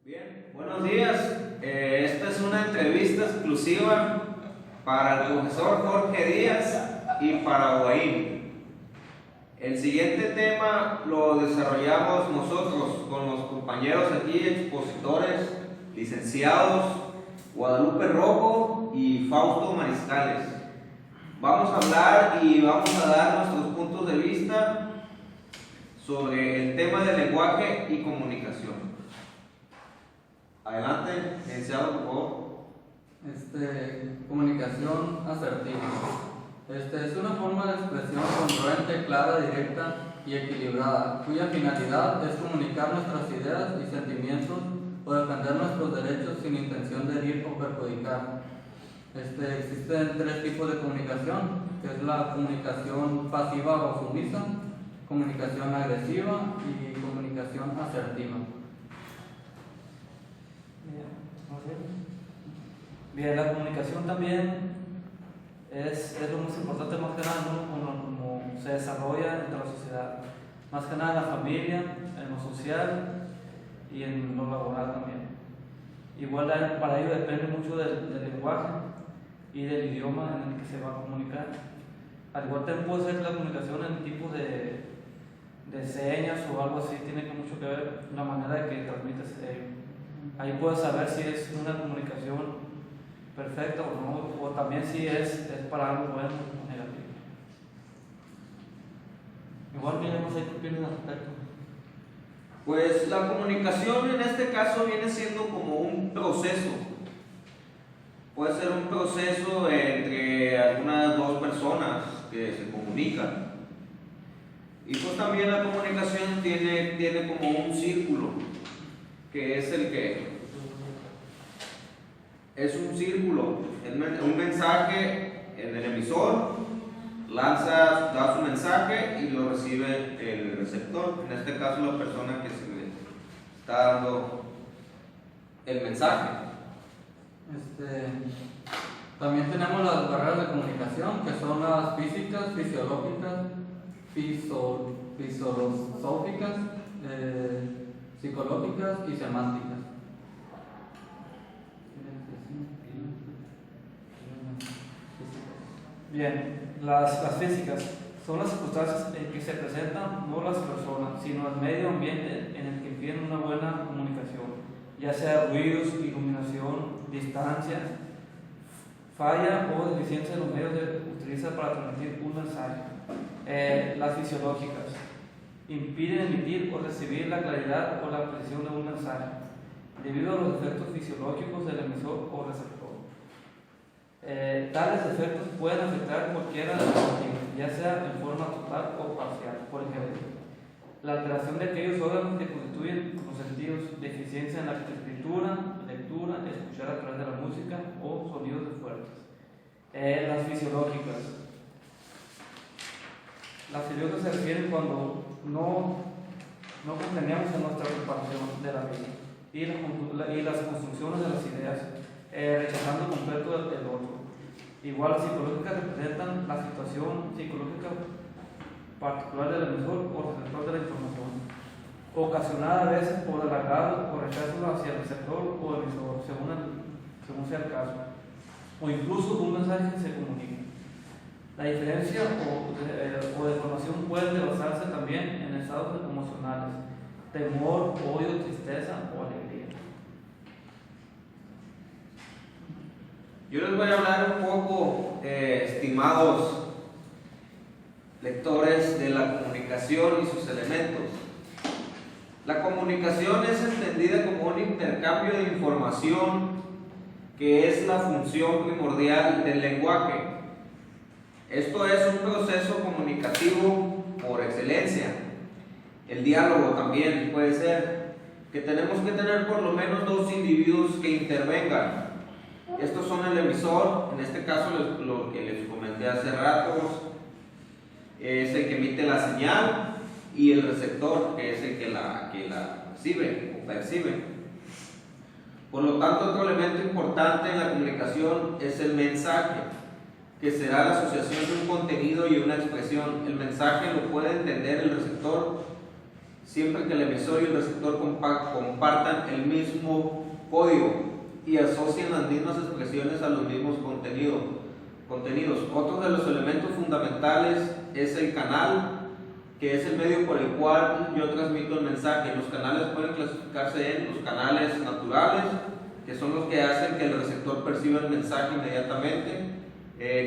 Bien, buenos días. Esta es una entrevista exclusiva para el profesor Jorge Díaz y para Huaín. El siguiente tema lo desarrollamos nosotros con los compañeros aquí, expositores, licenciados Guadalupe Rojo y Fausto Mariscales. Vamos a hablar y vamos a dar nuestros puntos de vista sobre el tema del lenguaje y comunicación. Adelante, licenciado, por favor. Comunicación asertiva. Es una forma de expresión congruente, clara, directa y equilibrada, cuya finalidad es comunicar nuestras ideas y sentimientos o defender nuestros derechos sin intención de herir o perjudicar. Existen tres tipos de comunicación, que es la comunicación pasiva o sumisa, comunicación agresiva y comunicación asertiva. Bien, la comunicación también es lo más importante, más que nada, ¿no? Como se desarrolla entre la sociedad, más que nada en la familia, en lo social y en lo laboral también. Igual para ello depende mucho del lenguaje y del idioma en el que se va a comunicar. Al igual también puede ser la comunicación en tipos de señas o algo así, tiene mucho que ver la manera de que transmites ello. Ahí puedes saber si es una comunicación perfecta o no, o también si es para algo bueno o negativo. Igual miremos ahí qué opinas al respecto. Pues la comunicación en este caso viene siendo como un proceso. Puede ser un proceso entre algunas dos personas que se comunican. Y pues también la comunicación tiene como un círculo, que es el que es un círculo, un mensaje en el emisor, da su mensaje y lo recibe el receptor, en este caso la persona que se le está dando el mensaje. También tenemos las barreras de comunicación, que son las físicas, fisiológicas, filosóficas, psicológicas y semánticas. Bien, las físicas son las circunstancias en que se presentan no las personas, sino el medio ambiente en el que tienen una buena comunicación, ya sea ruidos, iluminación, distancia, falla o deficiencia de los medios que utiliza para transmitir un mensaje. Las fisiológicas impiden emitir o recibir la claridad o la precisión de un mensaje, debido a los efectos fisiológicos del emisor o receptor. Tales efectos pueden afectar cualquiera de los motivos, ya sea en forma total o parcial. Por ejemplo, la alteración de aquellos órganos que constituyen los sentidos, deficiencia en la escritura, lectura, escuchar a través de la música o sonidos fuertes. Las fisiológicas. Las fisiológicas se refieren cuando no comprendemos en nuestra preparación de la vida y las construcciones de las ideas, rechazando completo el otro. Igual las psicológicas representan la situación psicológica particular del emisor o receptor de la información, ocasionada a veces por el agrado o rechazo hacia el receptor o emisor, según sea el caso, o incluso un mensaje que se comunica. La diferencia o deformación puede basarse también en estados emocionales, temor, odio, tristeza o alegría. Yo les voy a hablar un poco, estimados lectores, de la comunicación y sus elementos. La comunicación es entendida como un intercambio de información que es la función primordial del lenguaje. Esto es un proceso comunicativo por excelencia. El diálogo también puede ser, que tenemos que tener por lo menos dos individuos que intervengan. Estos son el emisor, en este caso lo que les comenté hace rato, es el que emite la señal, y el receptor, que es el que la recibe o percibe. Por lo tanto, otro elemento importante en la comunicación es el mensaje, que será la asociación de un contenido y una expresión. El mensaje lo puede entender el receptor siempre que el emisor y el receptor compartan el mismo código y asocien las mismas expresiones a los mismos contenidos. Otro de los elementos fundamentales es el canal, que es el medio por el cual yo transmito el mensaje. Los canales pueden clasificarse en los canales naturales, que son los que hacen que el receptor perciba el mensaje inmediatamente.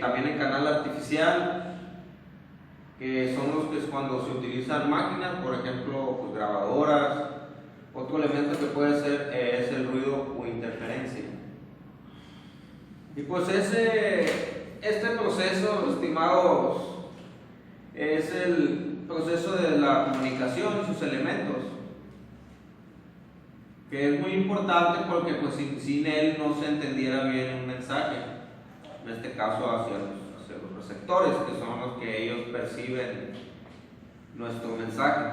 También el canal artificial, que son los que es cuando se utilizan máquinas, por ejemplo, pues, grabadoras. Otro elemento que puede ser es el ruido o interferencia. Y pues este proceso, estimados, es el proceso de la comunicación y sus elementos, que es muy importante porque pues sin él no se entendiera bien un mensaje, en este caso hacia los receptores, que son los que ellos perciben nuestro mensaje.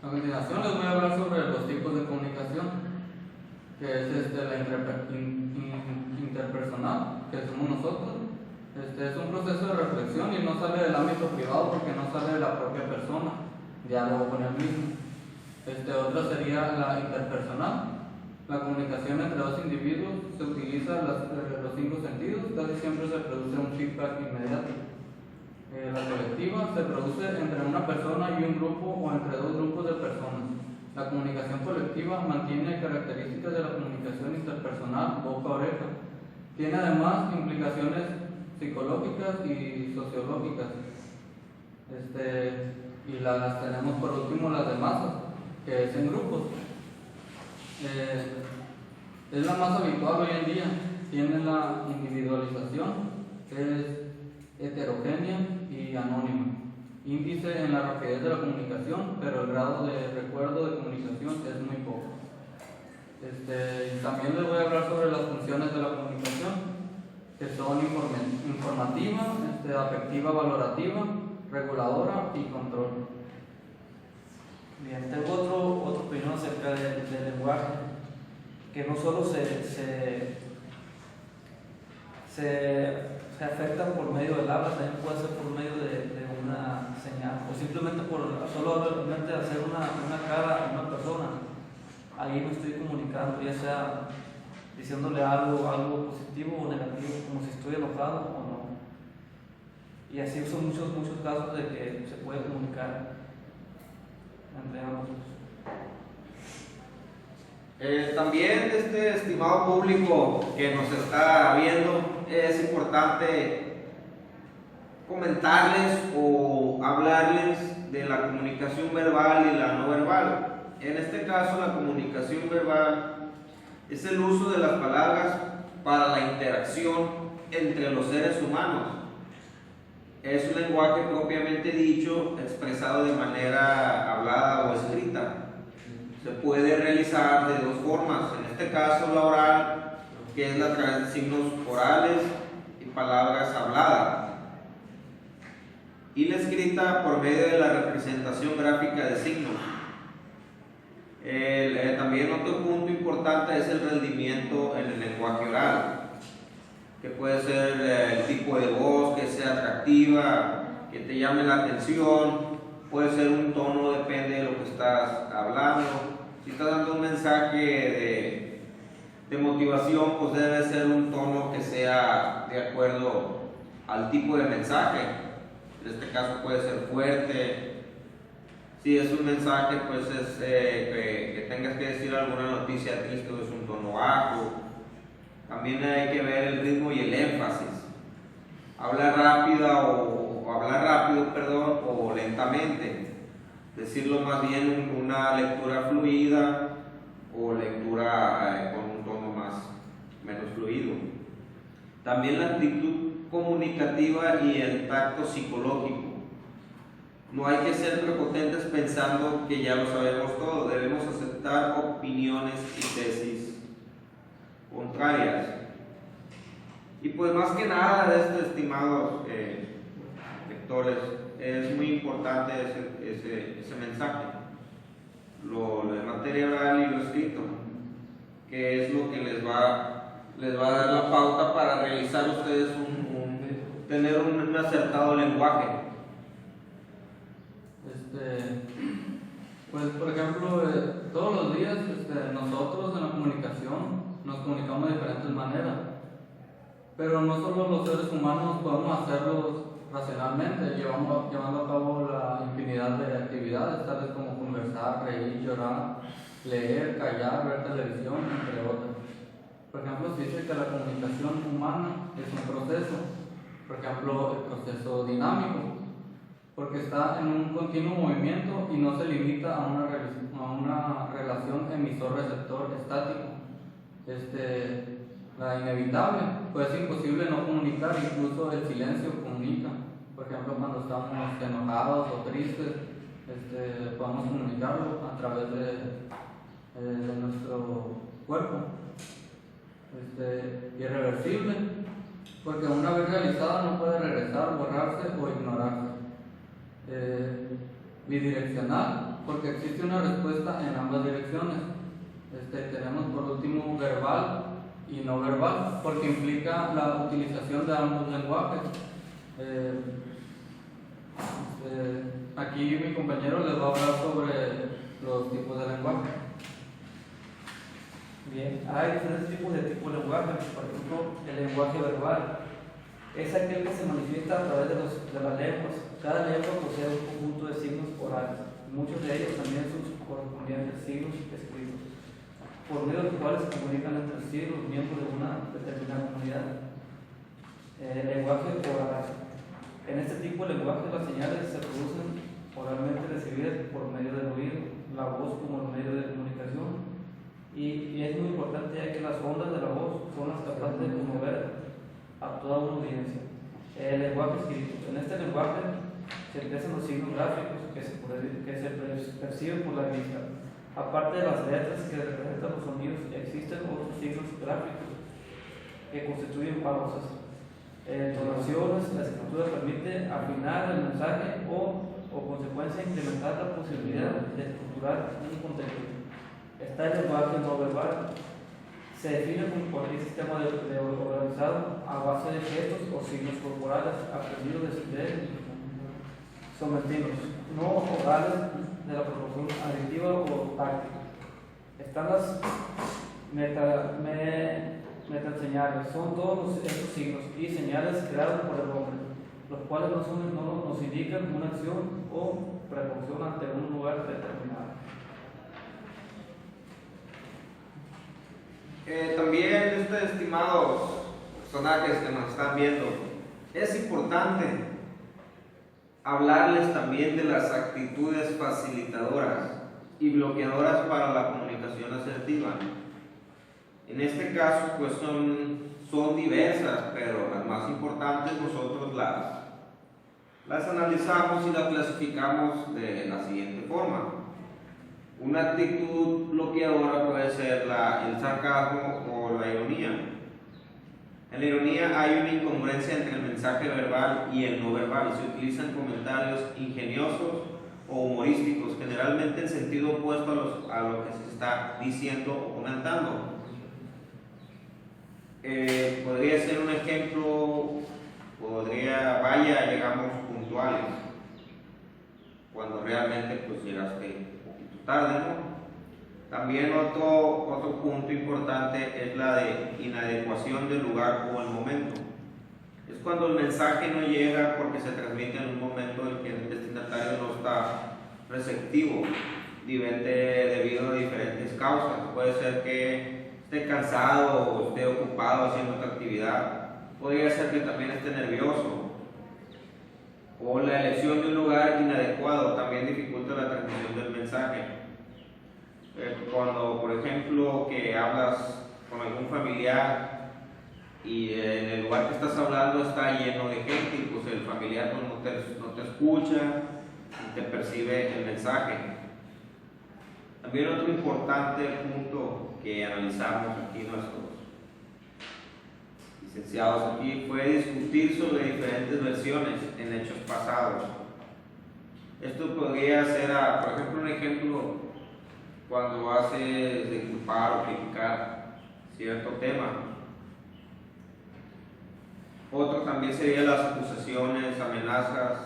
A continuación les voy a hablar sobre los tipos de comunicación, que es la interpersonal, que somos nosotros. Es un proceso de reflexión y no sale del ámbito privado porque no sale de la propia persona, diálogo con el mismo. Otra sería la interpersonal. La comunicación entre dos individuos se utiliza los 5 sentidos, casi siempre se produce un feedback inmediato. La colectiva se produce entre una persona y un grupo o entre 2 grupos de personas. La comunicación colectiva mantiene características de la comunicación interpersonal boca a oreja. Tiene además implicaciones psicológicas y sociológicas. Y las tenemos por último las de masas, que es en grupos. Es la más habitual hoy en día. Tiene la individualización, es heterogénea y anónima. Índice en la rapidez de la comunicación, pero el grado de recuerdo de comunicación es muy poco. También les voy a hablar sobre las funciones de la comunicación, que son informativa, afectiva, valorativa, reguladora y control. Bien, tengo otra opinión acerca del lenguaje, que no solo se afecta por medio del habla, también puede ser por medio de una señal, o simplemente por solamente hacer una cara a una persona. Ahí me estoy comunicando, ya sea diciéndole algo positivo o negativo, como si estoy enojado o no. Y así son muchos casos de que se puede comunicar entre ambos. También, estimado público que nos está viendo, es importante comentarles o hablarles de la comunicación verbal y la no verbal. En este caso, la comunicación verbal es el uso de las palabras para la interacción entre los seres humanos. Es un lenguaje propiamente dicho, expresado de manera hablada o escrita. Se puede realizar de 2 formas. En este caso, la oral, que es a través de signos orales y palabras habladas. Y la escrita por medio de la representación gráfica de signos. También otro punto importante es el rendimiento en el lenguaje oral, que puede ser el tipo de voz que sea atractiva, que te llame la atención, puede ser un tono, depende de lo que estás hablando. Si estás dando un mensaje de motivación, pues debe ser un tono que sea de acuerdo al tipo de mensaje. En este caso puede ser fuerte. Si es un mensaje, pues es que tengas que decir alguna noticia triste, es un tono bajo. También hay que ver el ritmo y el énfasis. Hablar rápido, o lentamente. Decirlo más bien una lectura fluida o lectura con un tono menos fluido. También la actitud comunicativa y el tacto psicológico. No hay que ser prepotentes pensando que ya lo sabemos todo. Debemos aceptar opiniones y tesis contrarias. Y pues más que nada de esto, estimados lectores, es muy importante ese mensaje, de materia oral y lo escrito, que es lo que les va a dar la pauta para realizar ustedes tener un acertado lenguaje. Pues por ejemplo, todos los días nosotros en la comunicación nos comunicamos de diferentes maneras, pero no solo los seres humanos podemos hacerlo racionalmente, llevando a cabo la infinidad de actividades, tales como conversar, reír, llorar, leer, callar, ver televisión, entre otras. Por ejemplo, se dice que la comunicación humana es un proceso, por ejemplo, el proceso dinámico, porque está en un continuo movimiento y no se limita a una relación emisor-receptor estático. La inevitable, pues es imposible no comunicar, incluso el silencio comunica. Por ejemplo, cuando estamos enojados o tristes, podemos comunicarlo a través de nuestro cuerpo. Irreversible, porque una vez realizada no puede regresar, borrarse o ignorarse. Bidireccional, porque existe una respuesta en ambas direcciones. Tenemos por último verbal y no verbal, porque implica la utilización de ambos lenguajes. Aquí mi compañero les va a hablar sobre los tipos de lenguaje. Bien, hay diferentes tipos de lenguaje. Por ejemplo, el lenguaje verbal es aquel que se manifiesta a través de las lenguas. Cada lengua posee un conjunto de signos orales, muchos de ellos también sus correspondientes signos escritos, por medio de los cuales se comunican entre sí los miembros de una determinada comunidad. Lenguaje oral. En este tipo de lenguaje las señales se producen oralmente recibidas por medio del oído, la voz como medio de comunicación, y es muy importante ya que las ondas de la voz son las capaces de conmover a toda una audiencia. El lenguaje escrito. En este lenguaje se expresan los signos gráficos que se perciben por la vista. Aparte de las letras que representan los sonidos, existen otros signos gráficos que constituyen pausas, entonaciones. La escritura permite afinar el mensaje o consecuencia incrementar la posibilidad de estructurar un contenido. Está el lenguaje no verbal. Se define como cualquier sistema de organizado a base de gestos o signos corporales aprendidos de sometidos, no orales de la proporción aditiva o táctica. Están las metaseñales, son todos estos signos y señales creados por el hombre, los cuales no nos indican una acción o precaución ante un lugar determinado. También, estimados personajes que nos están viendo, es importante hablarles también de las actitudes facilitadoras y bloqueadoras para la comunicación asertiva. En este caso, pues son diversas, pero las más importantes nosotros las analizamos y las clasificamos de la siguiente forma. Una actitud bloqueadora puede ser el sarcasmo o la ironía. En la ironía hay una incongruencia entre el mensaje verbal y el no verbal. Se utilizan comentarios ingeniosos o humorísticos, generalmente en sentido opuesto a lo que se está diciendo o comentando. Podría ser un ejemplo, llegamos puntuales, cuando realmente pues llegaste tarde, ¿no? También otro punto importante es la de inadecuación del lugar o el momento. Es cuando el mensaje no llega porque se transmite en un momento en que el destinatario no está receptivo debido a diferentes causas. Puede ser que esté cansado o esté ocupado haciendo otra actividad. Podría ser que también esté nervioso. O la elección de un lugar inadecuado también dificulta la transmisión del mensaje. Cuando, por ejemplo, que hablas con algún familiar y en el lugar que estás hablando está lleno de gente y pues el familiar no te escucha y te percibe el mensaje. También otro importante punto que analizamos aquí nuestros licenciados aquí fue discutir sobre diferentes versiones en hechos pasados. Esto podría ser, por ejemplo, un ejemplo cuando haces de culpar o criticar cierto tema. Otro también sería las acusaciones, amenazas,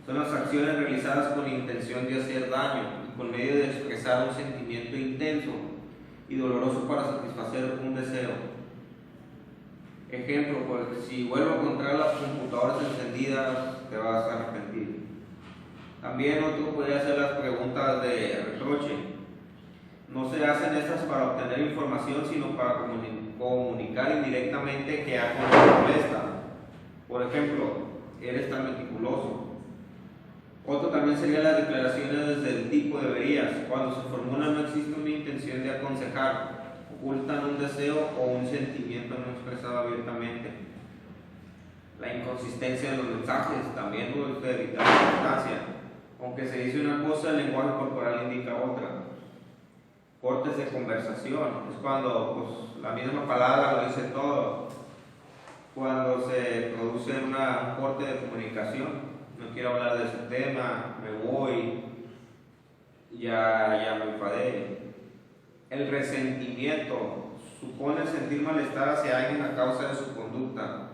Son las acciones realizadas con intención de hacer daño y con medio de expresar un sentimiento intenso y doloroso para satisfacer un deseo. Ejemplo, pues, si vuelvo a encontrar las computadoras encendidas, te vas a arrepentir. También otro podría hacer las preguntas de reproche. No se hacen estas para obtener información, sino para comunicar indirectamente que algo nos molesta. Por ejemplo, eres tan meticuloso. Otro también sería las declaraciones del tipo deberías. Cuando se formulan no existe una intención de aconsejar, ocultan un deseo o un sentimiento no expresado abiertamente. La inconsistencia de los mensajes también puede evitar la distancia. Aunque se dice una cosa, el lenguaje corporal indica otra. Cortes de conversación, es cuando pues, la misma palabra lo dice todo. Cuando se produce un corte de comunicación, no quiero hablar de ese tema, me voy, ya me enfadé. El resentimiento supone sentir malestar hacia alguien a causa de su conducta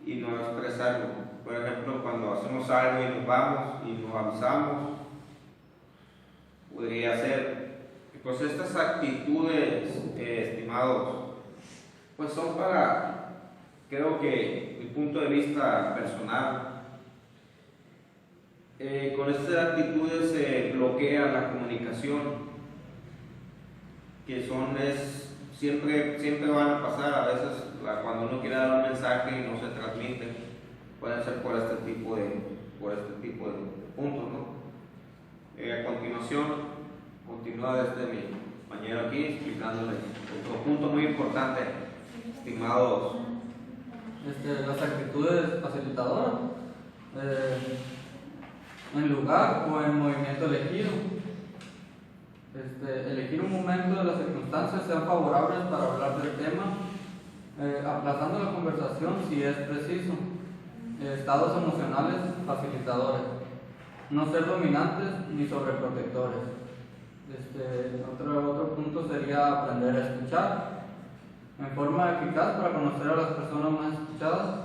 y no expresarlo. Por ejemplo, cuando hacemos algo y nos vamos y nos avisamos, podría ser. Pues estas actitudes, estimados, pues son para, creo que, mi punto de vista personal. Con estas actitudes se bloquea la comunicación, que siempre van a pasar. A veces cuando uno quiere dar un mensaje y no se transmite, pueden ser por este tipo de puntos, ¿no? A continuación, continúa desde mi compañero aquí explicándoles otro punto muy importante, estimados. Las actitudes facilitadoras. En lugar o en movimiento elegido. Elegir un momento de las circunstancias sean favorables para hablar del tema, aplazando la conversación si es preciso. Estados emocionales facilitadores. No ser dominantes ni sobreprotectores. Otro punto sería aprender a escuchar en forma eficaz para conocer a las personas más escuchadas,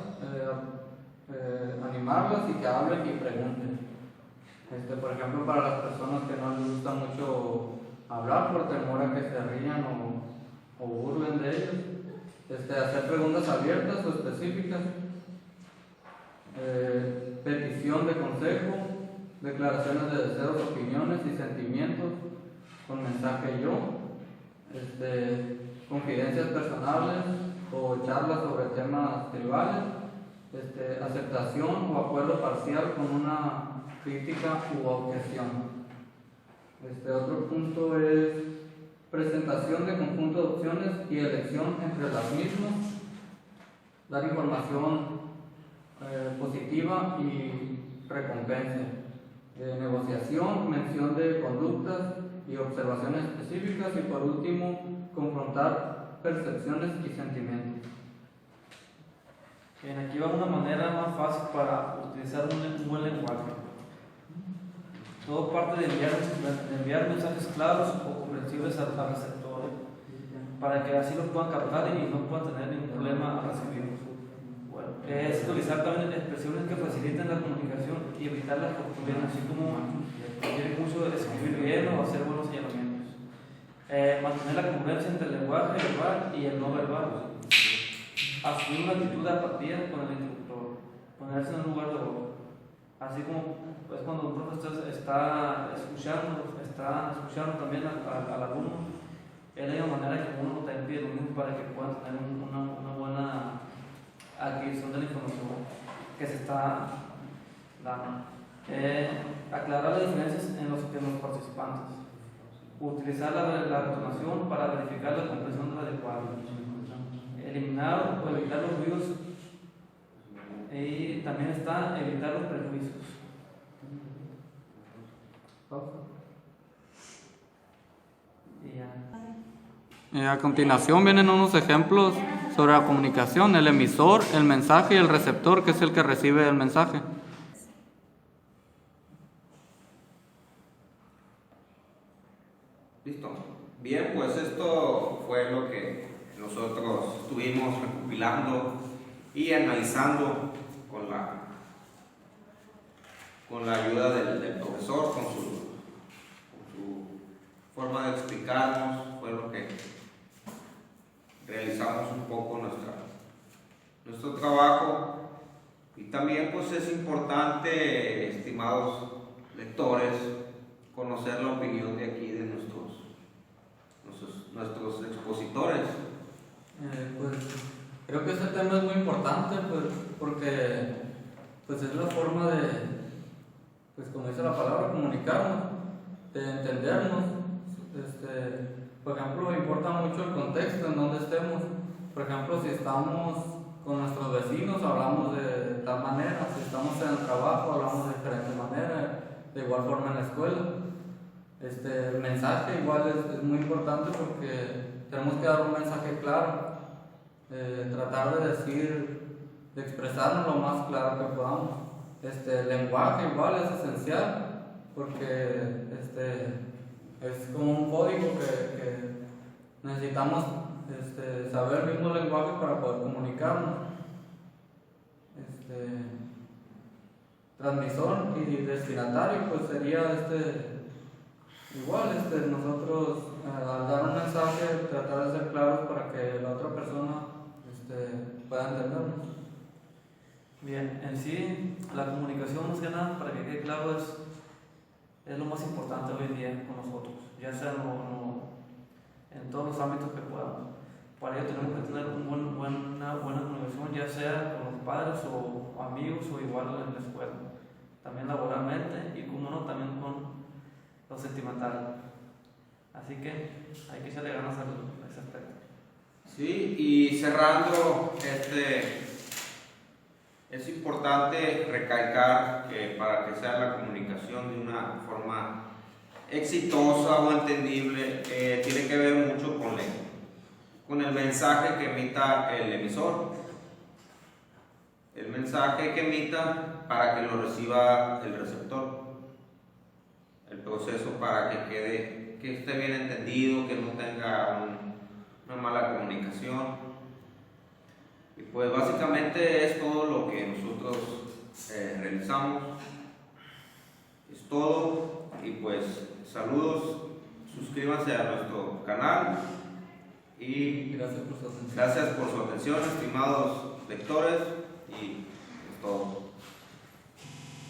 animarlas y que hablen y pregunten. Por ejemplo, para las personas que no les gusta mucho hablar por temor a que se rían o burlen de ellos, hacer preguntas abiertas o específicas, petición de consejo, declaraciones de deseos, opiniones y sentimientos con mensaje yo, confidencias personales o charlas sobre temas tribales, aceptación o acuerdo parcial con una crítica u objeción. Otro punto es presentación de conjunto de opciones y elección entre las mismas, dar información positiva y recompensa, negociación, mención de conductas y observaciones específicas y por último confrontar percepciones y sentimientos. Bien, aquí va una manera más fácil para utilizar un buen lenguaje. Todo parte de enviar mensajes claros o comprensibles al receptor, para que así lo puedan captar y no puedan tener ningún problema al recibirlos. Bueno, es utilizar también expresiones que faciliten la comunicación y evitar las que convienen, así como cualquier curso de escribir bien o hacer buenos señalamientos. Mantener la congruencia entre el lenguaje verbal y el no verbal. Asumir una actitud de apatía con el interlocutor, ponerse en un lugar de otro. Así como pues, cuando un profesor está escuchando también al alumno, es de la manera que uno también pide lo mismo para que puedan tener una buena adquisición de la información que se está dando. Aclarar las diferencias en los participantes. Utilizar la retornación para verificar la comprensión adecuada. Eliminar o evitar los ruidos. Y también está evitar los prejuicios. A continuación vienen unos ejemplos sobre la comunicación, el emisor, el mensaje y el receptor, que es el que recibe el mensaje. Listo. Bien, pues esto fue lo que nosotros estuvimos recopilando y analizando con la ayuda del profesor, con su forma de explicarnos, fue lo que realizamos un poco nuestro trabajo. Y también pues es importante, estimados lectores, conocer la opinión de aquí de nuestros expositores. Pues creo que este tema es muy importante, pues, porque pues es la forma de, pues como dice la palabra, comunicarnos, de entendernos. Por ejemplo, importa mucho el contexto en donde estemos. Por ejemplo, si estamos con nuestros vecinos, hablamos de tal manera; si estamos en el trabajo, hablamos de diferente manera; de igual forma en la escuela. El mensaje igual es muy importante, porque tenemos que dar un mensaje claro, tratar de expresarnos lo más claro que podamos. El lenguaje igual es esencial, porque es como un código que necesitamos saber el mismo lenguaje para poder comunicarnos. Transmisor y destinatario pues sería igual, nosotros al dar un mensaje tratar de ser claros para que la otra persona pueda entendernos. Bien, en sí, la comunicación más que nada, para que quede claro, es lo más importante hoy en día con nosotros, ya sea en todos los ámbitos que podamos. Para ello tenemos que tener una buena comunicación, ya sea con los padres o amigos o igual en la escuela, también laboralmente y, como no, también con lo sentimental. Así que hay que echarle ganas a ese aspecto. Sí, y cerrando, es importante recalcar que para que sea la comunicación de una forma exitosa o entendible, tiene que ver mucho con el mensaje que emita el emisor. El mensaje que emita para que lo reciba el receptor. El proceso para que esté bien entendido, que no tenga una mala comunicación. Y pues básicamente es todo lo que nosotros realizamos. Es todo. Y pues saludos, suscríbanse a nuestro canal y Gracias por su atención. gracias por su atención, estimados lectores, y es todo.